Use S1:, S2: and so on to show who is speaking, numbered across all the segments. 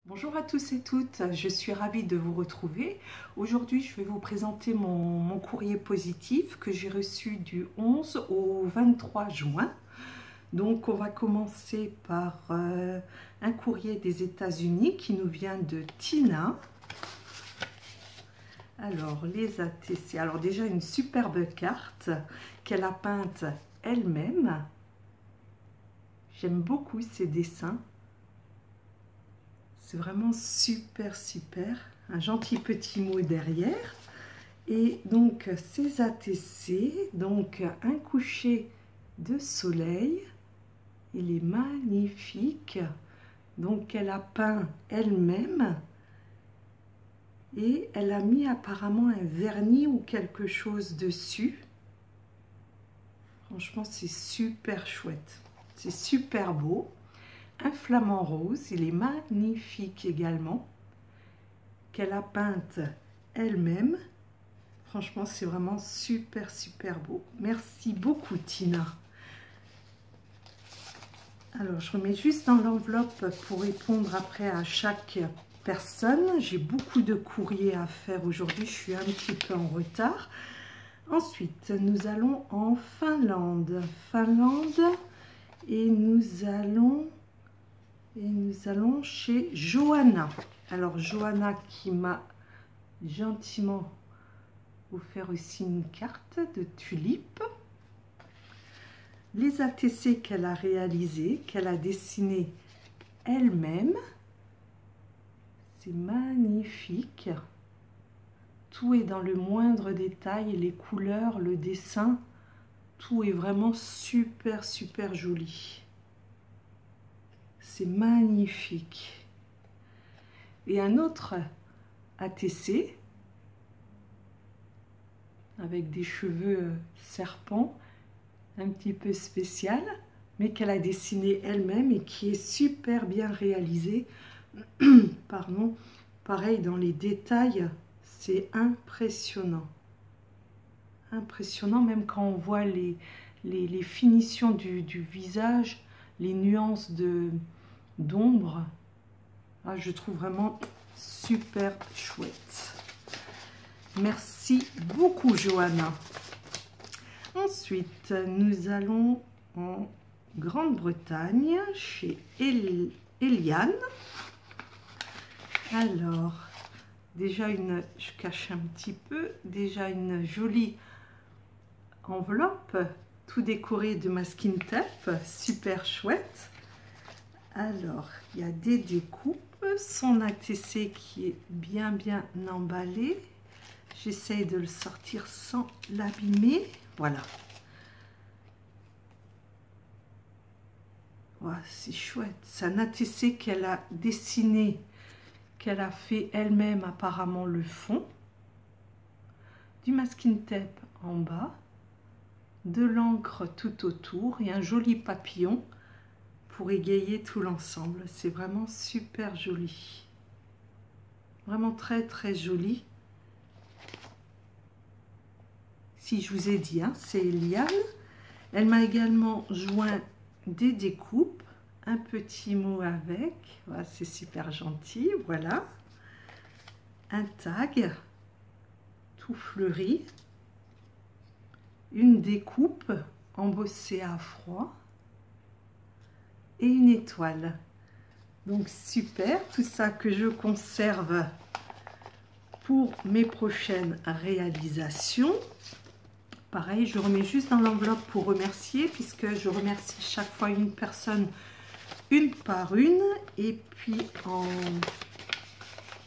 S1: Bonjour à tous et toutes, je suis ravie de vous retrouver. Aujourd'hui, je vais vous présenter mon courrier positif que j'ai reçu du 11 au 23 juin. Donc, on va commencer par un courrier des États-Unis qui nous vient de Tina. Alors, les ATC. Alors, déjà, une superbe carte qu'elle a peinte elle-même. J'aime beaucoup ses dessins. C'est vraiment super, super. Un gentil petit mot derrière. Et donc, ces ATC, donc un coucher de soleil. Il est magnifique. Donc, elle a peint elle-même. Et elle a mis apparemment un vernis ou quelque chose dessus. Franchement, c'est super chouette. C'est super beau. Un flamant rose, il est magnifique également, qu'elle a peinte elle-même. Franchement, c'est vraiment super, super beau. Merci beaucoup, Tina. Alors, je remets juste dans l'enveloppe pour répondre après à chaque personne. J'ai beaucoup de courriers à faire aujourd'hui, je suis un petit peu en retard. Ensuite, nous allons en Finlande. Et nous allons chez Johanna. Alors, Johanna qui m'a gentiment offert aussi une carte de tulipe. Les ATC qu'elle a réalisés, qu'elle a dessinés elle-même. C'est magnifique. Tout est dans le moindre détail, les couleurs, le dessin. Tout est vraiment super, super joli. C'est magnifique. Et un autre ATC avec des cheveux serpents, un petit peu spécial, mais qu'elle a dessiné elle-même et qui est super bien réalisé. Pardon. Pareil, dans les détails, c'est impressionnant. Impressionnant, même quand on voit les finitions du visage, les nuances d'ombre. Ah, je trouve vraiment super chouette. Merci beaucoup, Johanna. Ensuite, nous allons en Grande-Bretagne, chez Eliane. Alors, déjà je cache un petit peu, déjà une jolie enveloppe, tout décorée de masking tape, super chouette. Alors, il y a des découpes, son ATC qui est bien emballé. J'essaye de le sortir sans l'abîmer. Voilà. Wow, c'est chouette. C'est un ATC qu'elle a dessiné, qu'elle a fait elle-même apparemment le fond. Du masking tape en bas. De l'encre tout autour et un joli papillon pour égayer tout l'ensemble. C'est vraiment super joli. Vraiment très joli. Si je vous ai dit, hein, c'est Eliane. Elle m'a également joint des découpes. Un petit mot avec. Voilà, c'est super gentil. Voilà. Un tag tout fleuri. Une découpe embossée à froid. Et une étoile. Donc super, tout ça que je conserve pour mes prochaines réalisations. Pareil, je remets juste dans l'enveloppe pour remercier, puisque je remercie chaque fois une personne une par une, et puis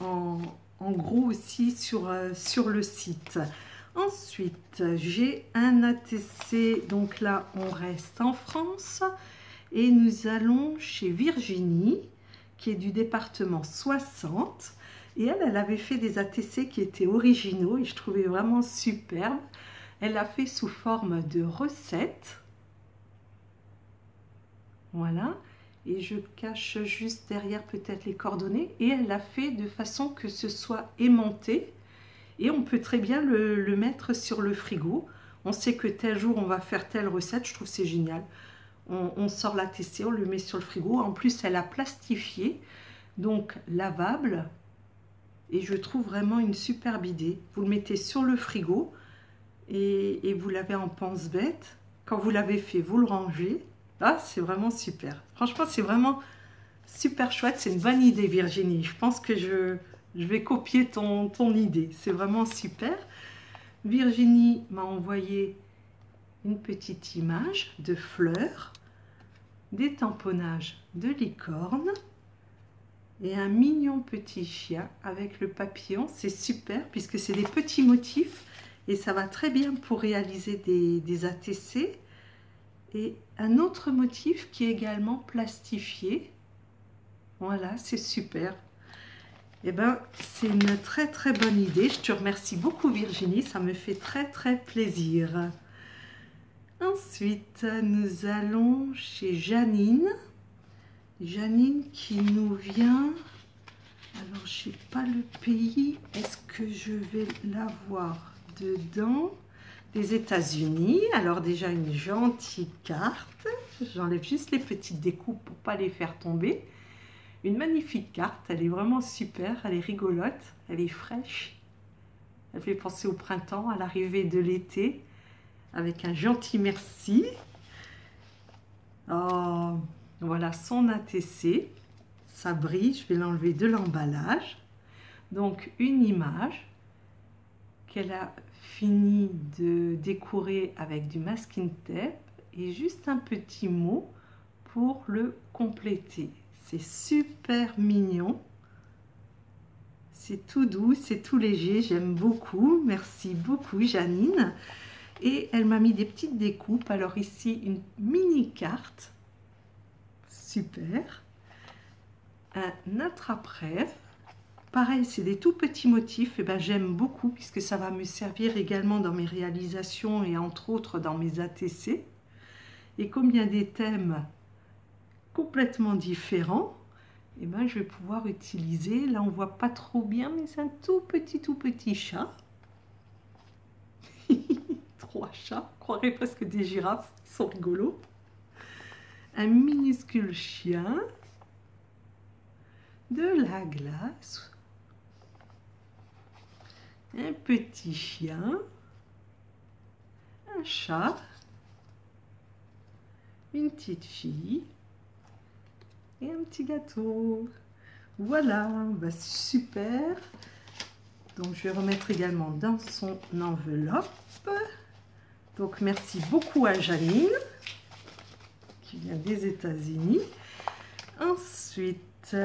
S1: en gros aussi sur le site. Ensuite, j'ai un ATC, donc là on reste en France. Et nous allons chez Virginie, qui est du département 60. Et elle avait fait des ATC qui étaient originaux et je trouvais vraiment superbe. Elle l'a fait sous forme de recette. Voilà. Et je cache juste derrière peut-être les coordonnées. Et elle l'a fait de façon que ce soit aimanté. Et on peut très bien le mettre sur le frigo. On sait que tel jour on va faire telle recette. Je trouve c'est génial. On sort l'ATC, on le met sur le frigo. En plus, elle a plastifié donc lavable. Et je trouve vraiment une superbe idée. Vous le mettez sur le frigo et vous l'avez en pense-bête. Quand vous l'avez fait, vous le rangez. Ah, c'est vraiment super. Franchement, c'est vraiment super chouette. C'est une bonne idée, Virginie. Je pense que je vais copier ton idée. C'est vraiment super. Virginie m'a envoyé une petite image de fleurs, des tamponnages de licorne et un mignon petit chien avec le papillon. C'est super puisque c'est des petits motifs et ça va très bien pour réaliser des ATC. Et un autre motif qui est également plastifié. Voilà, c'est super. Eh ben, c'est une très très bonne idée. Je te remercie beaucoup, Virginie. Ça me fait très très plaisir. Ensuite, nous allons chez Janine. Janine qui nous vient. Alors, je n'ai pas le pays. Est-ce que je vais l'avoir dedans? Des États-Unis. Alors, déjà une gentille carte. J'enlève juste les petites découpes pour ne pas les faire tomber. Une magnifique carte. Elle est vraiment super. Elle est rigolote. Elle est fraîche. Elle fait penser au printemps, à l'arrivée de l'été. Avec un gentil merci. Oh, voilà son ATC. Ça brille. Je vais l'enlever de l'emballage. Donc, une image qu'elle a fini de décorer avec du masking tape et juste un petit mot pour le compléter. C'est super mignon. C'est tout doux, c'est tout léger. J'aime beaucoup. Merci beaucoup, Janine. Et elle m'a mis des petites découpes. Alors ici, une mini carte. Super. Un attrape-rêve. Pareil, c'est des tout petits motifs. Et ben, j'aime beaucoup puisque ça va me servir également dans mes réalisations et entre autres dans mes ATC. Et comme il y a des thèmes complètement différents, et ben, je vais pouvoir utiliser. Là, on voit pas trop bien, mais c'est un tout petit chat. 3 chats, on croirait presque des girafes, ils sont rigolos. Un minuscule chien, de la glace, un petit chien, un chat, une petite fille et un petit gâteau. Voilà, bah super. Donc je vais remettre également dans son enveloppe. Donc merci beaucoup à Janine qui vient des États-Unis. Ensuite,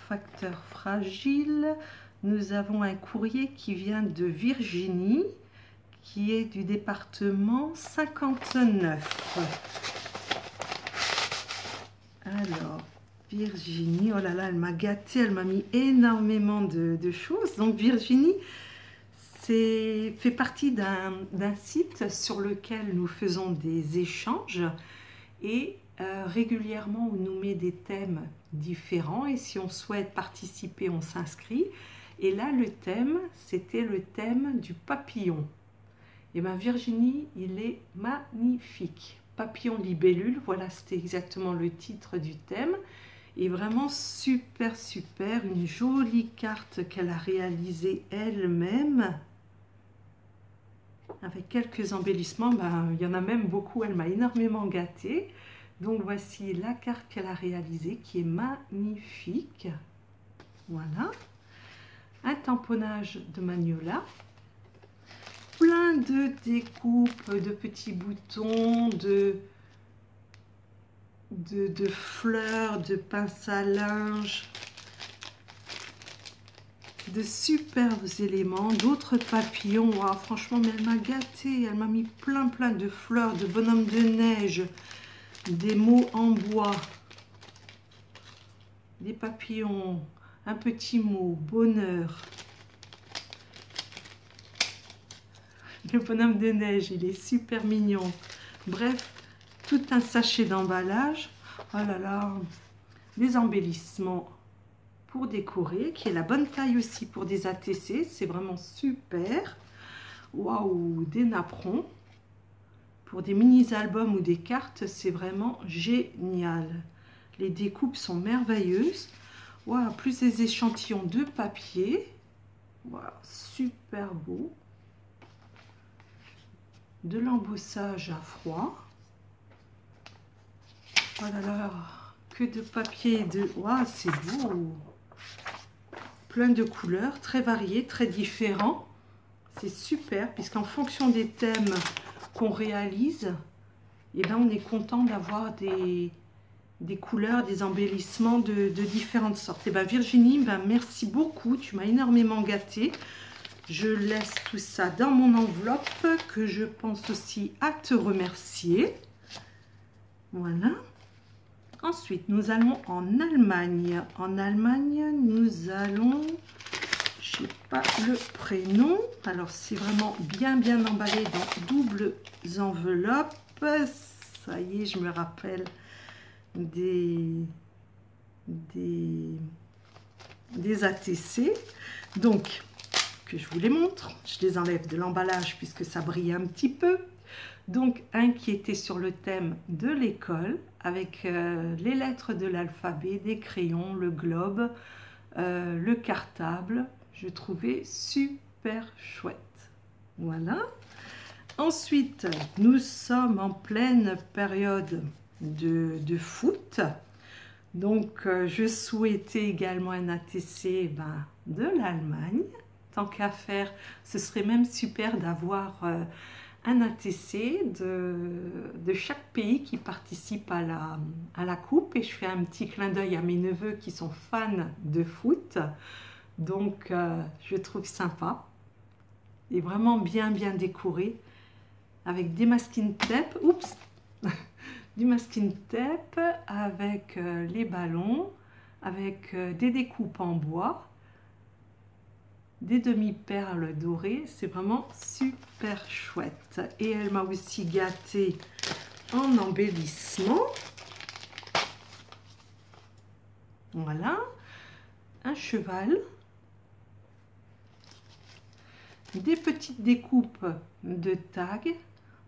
S1: facteur fragile, nous avons un courrier qui vient de Virginie, qui est du département 59. Alors, Virginie, oh là là, elle m'a gâtée, elle m'a mis énormément de choses. Donc Virginie, fait partie d'un site sur lequel nous faisons des échanges et régulièrement on nous met des thèmes différents et si on souhaite participer, on s'inscrit. Et là, le thème, c'était le thème du papillon. Et bien Virginie, il est magnifique. Papillon libellule, voilà, c'était exactement le titre du thème. Et vraiment super, super, une jolie carte qu'elle a réalisée elle-même. Avec quelques embellissements, ben, il y en a même beaucoup, elle m'a énormément gâtée. Donc voici la carte qu'elle a réalisée qui est magnifique. Voilà. Un tamponnage de Magnolia. Plein de découpes, de petits boutons, de fleurs, de pinces à linge, de superbes éléments, d'autres papillons. Wow, franchement, mais elle m'a gâtée. Elle m'a mis plein de fleurs, de bonhommes de neige, des mots en bois, des papillons, un petit mot, bonheur. Le bonhomme de neige, il est super mignon. Bref, tout un sachet d'emballage. Oh là là, des embellissements pour décorer, qui est la bonne taille aussi pour des ATC. C'est vraiment super. Waouh, des napperons. Pour des mini-albums ou des cartes, c'est vraiment génial. Les découpes sont merveilleuses. Voilà, plus des échantillons de papier. Voilà, super beau. De l'embossage à froid. Oh là là, que de papier, Waouh, c'est beau. Plein de couleurs, très variées, très différents. C'est super, puisqu'en fonction des thèmes qu'on réalise, eh ben, on est content d'avoir des couleurs, des embellissements de différentes sortes. Et ben Virginie, ben merci beaucoup, tu m'as énormément gâtée. Je laisse tout ça dans mon enveloppe, que je pense aussi à te remercier. Voilà. Ensuite, nous allons en Allemagne. En Allemagne, nous allons... Je n'ai pas le prénom. Alors, c'est vraiment bien emballé dans doubles enveloppes. Ça y est, je me rappelle des ATC. Donc, que je vous les montre. Je les enlève de l'emballage puisque ça brille un petit peu. Donc, un qui était sur le thème de l'école avec les lettres de l'alphabet, des crayons, le globe, le cartable. Je trouvais super chouette. Voilà. Ensuite, nous sommes en pleine période de foot. Donc, je souhaitais également un ATC de l'Allemagne. Tant qu'à faire, ce serait même super d'avoir un ATC de chaque pays qui participe à la coupe. Et je fais un petit clin d'œil à mes neveux qui sont fans de foot. Donc, je trouve sympa. Et vraiment bien décoré. Avec des masking tape. Oups! Du masking tape avec les ballons. Avec des découpes en bois. Des demi-perles dorées, c'est vraiment super chouette. Et elle m'a aussi gâtée en embellissement. Voilà, un cheval, des petites découpes de tags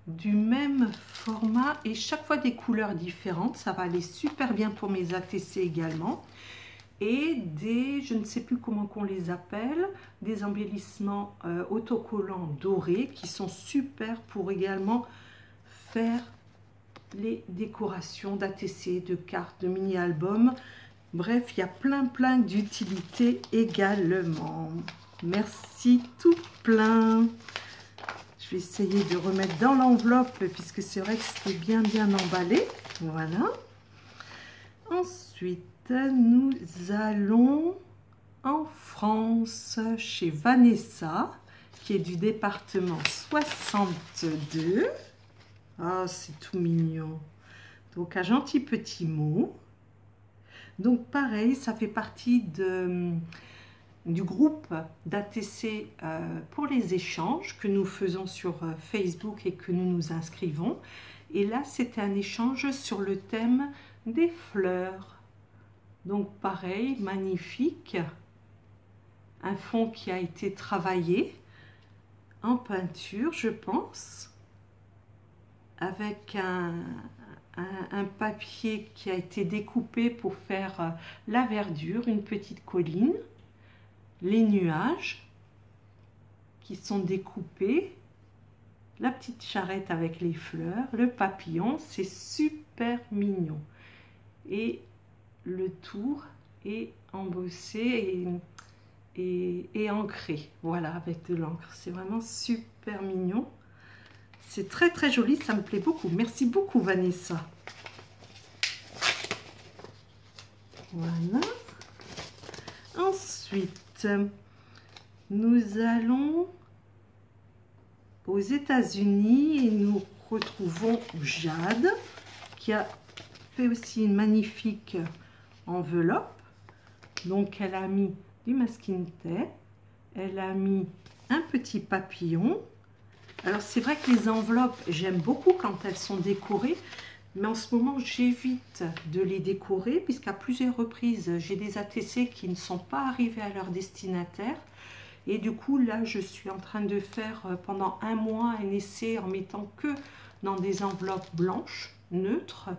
S1: du même format et chaque fois des couleurs différentes. Ça va aller super bien pour mes ATC également. Et des, je ne sais plus comment qu'on les appelle, des embellissements autocollants dorés qui sont super pour également faire les décorations d'ATC, de cartes, de mini-albums. Bref, il y a plein d'utilités également. Merci tout plein. Je vais essayer de remettre dans l'enveloppe puisque c'est vrai que c'était bien emballé. Voilà. Ensuite, nous allons en France chez Vanessa, qui est du département 62. Ah, c'est tout mignon. Donc, un gentil petit mot. Donc, pareil, ça fait partie du groupe d'ATC pour les échanges que nous faisons sur Facebook et que nous nous inscrivons. Et là, c'était un échange sur le thème des fleurs. Donc pareil, magnifique, un fond qui a été travaillé en peinture, je pense, avec un papier qui a été découpé pour faire la verdure, une petite colline, les nuages qui sont découpés, la petite charrette avec les fleurs, le papillon, c'est super mignon. Et le tour est embossé et ancré, voilà, avec de l'encre. C'est vraiment super mignon. C'est très joli, ça me plaît beaucoup. Merci beaucoup Vanessa. Voilà. Ensuite, nous allons aux États-Unis et nous retrouvons Jade qui a fait aussi une magnifique enveloppe. Donc elle a mis du masking tape, elle a mis un petit papillon. Alors c'est vrai que les enveloppes, j'aime beaucoup quand elles sont décorées, mais en ce moment j'évite de les décorer puisqu'à plusieurs reprises j'ai des ATC qui ne sont pas arrivés à leur destinataire. Et du coup là je suis en train de faire pendant un mois un essai en mettant que dans des enveloppes blanches. neutre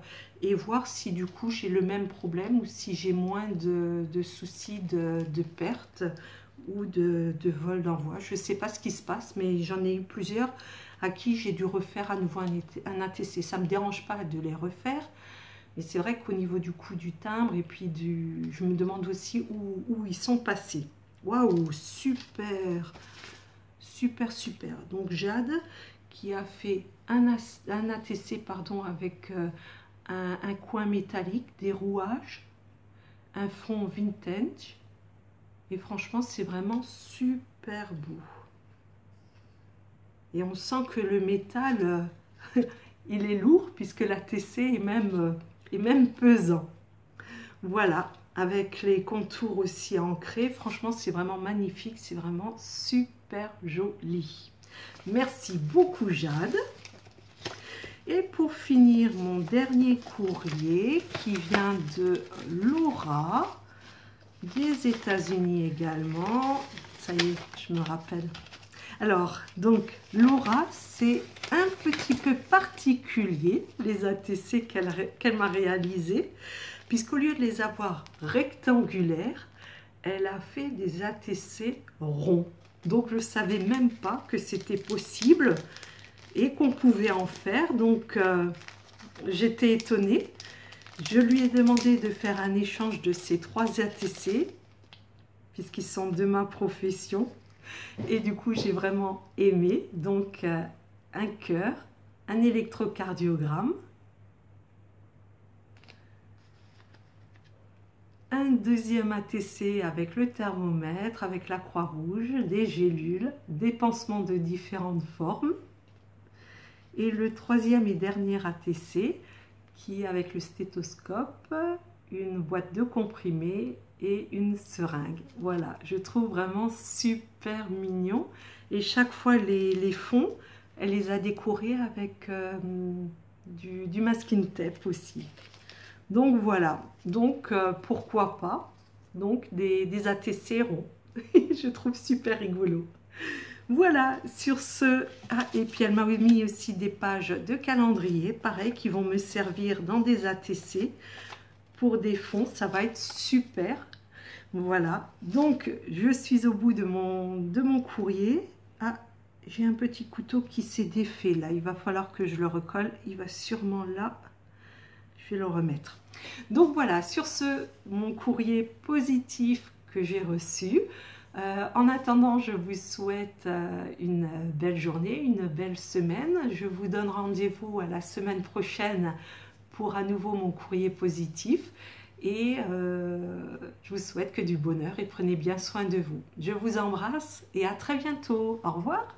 S1: et voir si du coup j'ai le même problème ou si j'ai moins de soucis de perte ou de vol d'envoi. Je ne sais pas ce qui se passe, mais j'en ai eu plusieurs à qui j'ai dû refaire à nouveau un ATC. Ça ne me dérange pas de les refaire, mais c'est vrai qu'au niveau du coût du timbre et puis je me demande aussi où ils sont passés. Waouh, super, super, super. Donc Jade qui a fait un ATC pardon, avec un coin métallique, des rouages, un fond vintage. Et franchement, c'est vraiment super beau. Et on sent que le métal, il est lourd puisque l'ATC est même pesant. Voilà, avec les contours aussi ancrés. Franchement, c'est vraiment magnifique. C'est vraiment super joli. Merci beaucoup, Jade. Et pour finir, mon dernier courrier qui vient de Laura, des États-Unis également. Ça y est, je me rappelle. Alors, donc, Laura, c'est un petit peu particulier, les ATC qu'elle m'a réalisés, puisqu'au lieu de les avoir rectangulaires, elle a fait des ATC ronds. Donc, je ne savais même pas que c'était possible et qu'on pouvait en faire. Donc, j'étais étonnée. Je lui ai demandé de faire un échange de ces 3 ATC, puisqu'ils sont de ma profession. Et du coup, j'ai vraiment aimé. Donc, un cœur, un électrocardiogramme, un deuxième ATC avec le thermomètre, avec la Croix-Rouge, des gélules, des pansements de différentes formes. Et le troisième et dernier ATC qui, avec le stéthoscope, une boîte de comprimés et une seringue. Voilà, je trouve vraiment super mignon. Et chaque fois, les fonds, elle les a décorés avec du masking tape aussi. Donc voilà, donc pourquoi pas, donc des ATC ronds. Je trouve super rigolo. Voilà, sur ce, ah, et puis elle m'a mis aussi des pages de calendrier, pareil, qui vont me servir dans des ATC pour des fonds, ça va être super. Voilà, donc je suis au bout de mon courrier. Ah, j'ai un petit couteau qui s'est défait là, il va falloir que je le recolle, il va sûrement là, je vais le remettre. Donc voilà, sur ce, mon courrier positif que j'ai reçu. En attendant, je vous souhaite une belle journée, une belle semaine. Je vous donne rendez-vous à la semaine prochaine pour à nouveau mon courrier positif. Et je vous souhaite que du bonheur et prenez bien soin de vous. Je vous embrasse et à très bientôt. Au revoir.